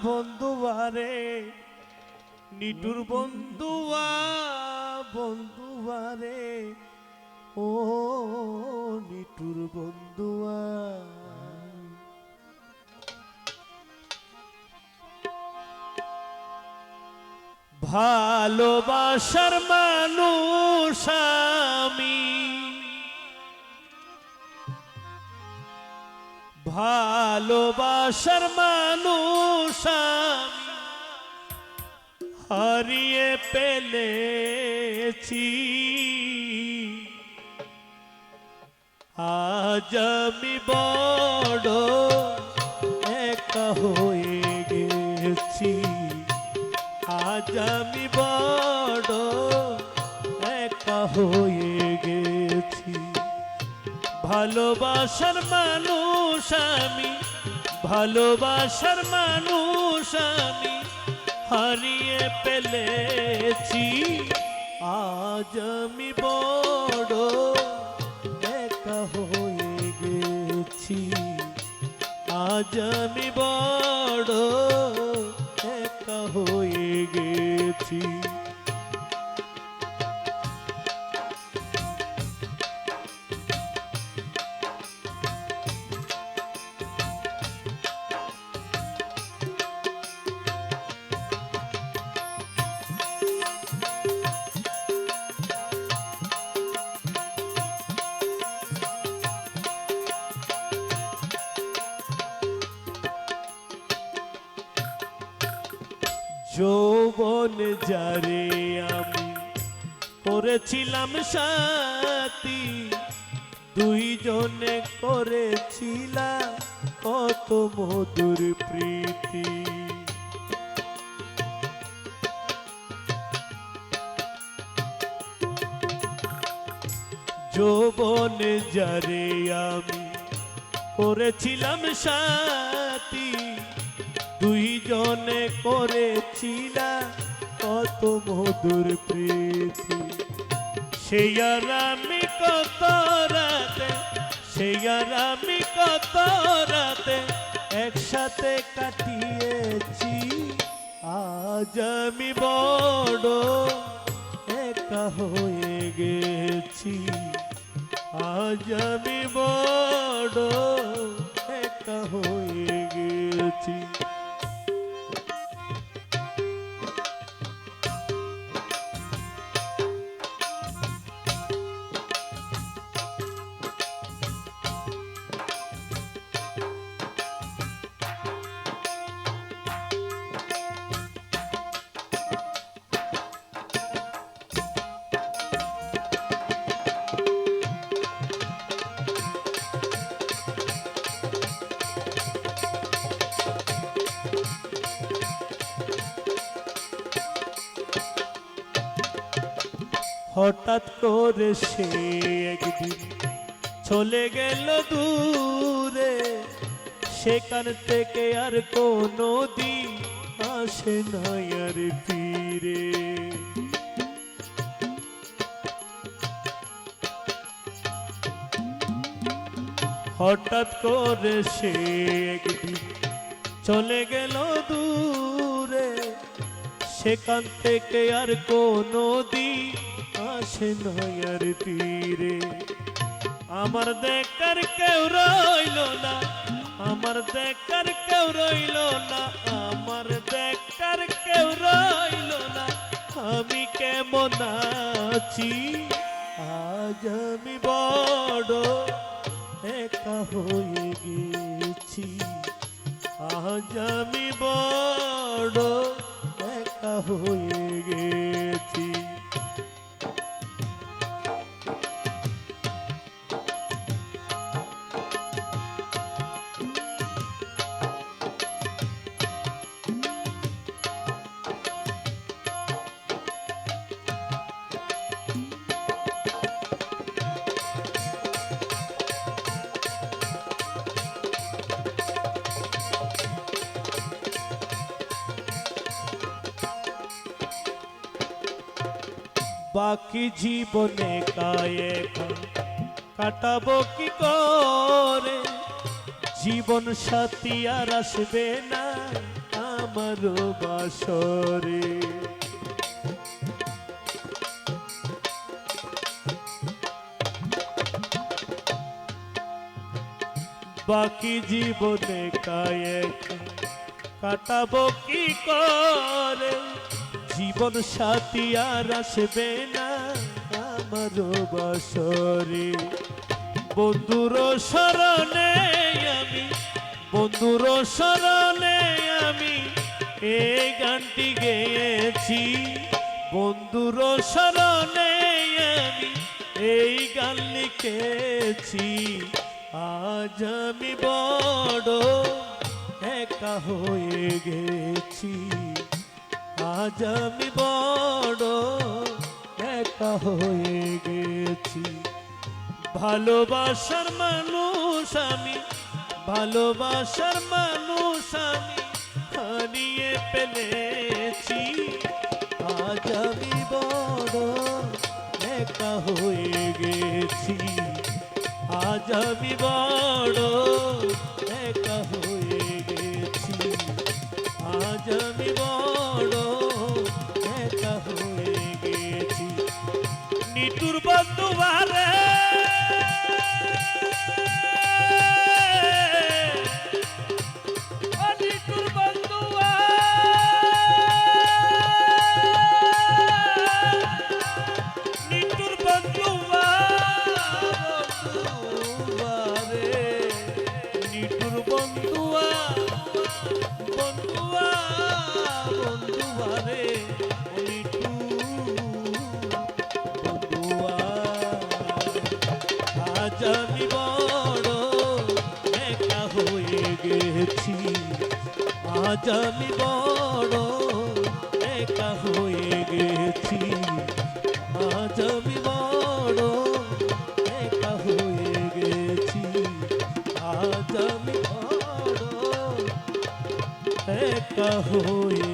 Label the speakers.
Speaker 1: বন্ধুয়ারে নিটুর বন্ধুয়ারে ও নিটুর বন্ধুয়া ভালোবাসার মানুষ আমি ভালোবাসার মানুষ আমি হারিয়ে ফেলেছি আজ আমি বড় একা হয়ে গেছি আজ আমি বড় একা হয়ে গেছি ভালোবাসার মানুষ আমি ভালোবাসার মানুষ আমি হারিয়ে ফেলেছি আজ আমি বড় একা হয়ে গেছি আজ আমি বড় একা হয়ে গেছি যৌবন যারে আমি করেছিলাম সাথী দুইজনে করেছিলাম কত মধুর প্রীতি যৌবন যারে আমি করেছিলাম সাথী দুইজনে করেছিলাম কত মধুর প্রীতি সেই আর আমি কত রাতে সেই আর আমি কত রাতে একসাথে কাটিয়েছি আজ আমি বড় একা হয়ে গেছি আজ আমি বড় একা হয়ে গেছি হঠাৎ করে সে একদিন চলে গেল দূরে সেখান থেকে আর কোনো দিন আসে না আর ফিরে হঠাৎ করে সে একদিন চলে গেল দূরে সেখান থেকে আর কোনো দিন আসে না আর ফিরে আমার দেখার কেউ রইল না আমার দেখার কেউ রইল না আমার দেখার কেউ রইল না আমি কেমন আছি আজ আমি বড় একা হয়ে গেছি আজ আমি বড় একা হয়ে গেছি বাকি জীবনে কায়ে কাটাবো কি করে জীবন সাথী আর আসবে না আমার বাসরে। বাকি জীবনে কায়ে কাটাবো কি করে, জীবন সাথী আর আসবে না আমার বাসরে। বন্ধুর শরণে আমি, বন্ধুর শরণে আমি এই গানটি গেয়েছি। বন্ধুর শরণে আমি এই গান লিখেছি। আজ আমি বড় একা হয়ে গেছি, আজ আমি বড় একা হয়ে গেছি। ভালোবাসার মানুষ আমি, ভালোবাসার মানুষ আমি হারিয়ে ফেলেছি। আজ আমি বড় একা হয়ে গেছি, আজ আমি বড় একা হয়ে গেছি, আজ আমি বড় একা হয়ে গেছি। নিতুর বন্ধু বারে নিতুর বন্ধু নিতুর বন্ধু নিঠুর বন্ধুয়া বন্ধুয়া বন্ধুয়া রে বন্ধুয়া। আজ আমি বড় একা হয়ে গেছি, আজ আমি বড় একা হয়ে গেছি, আজ আমি বড় একা হয়ে গেছি, আজ আমি বড় একা হয়ে